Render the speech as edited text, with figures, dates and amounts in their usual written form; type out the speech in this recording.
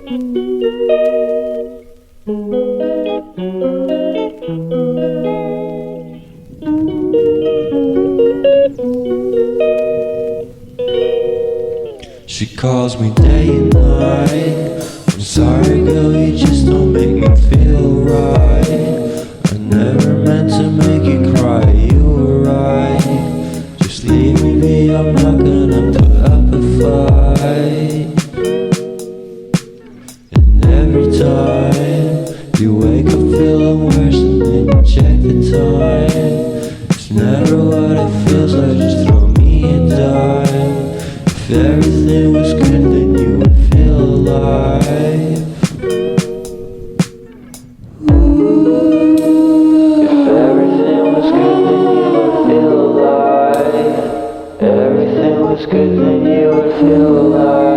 She calls me day and night. I'm sorry girl, you just don't make me feel right. I never meant to make you cry, you were right. Just leave me be, I'm not gonna put up a fight. And every time you wake up feeling worse and then you check the time. It's never what it feels like, just throw me a dime. If everything was good, then you would feel alive. If everything was good, then you would feel alive. Everything was good, then you would feel alive.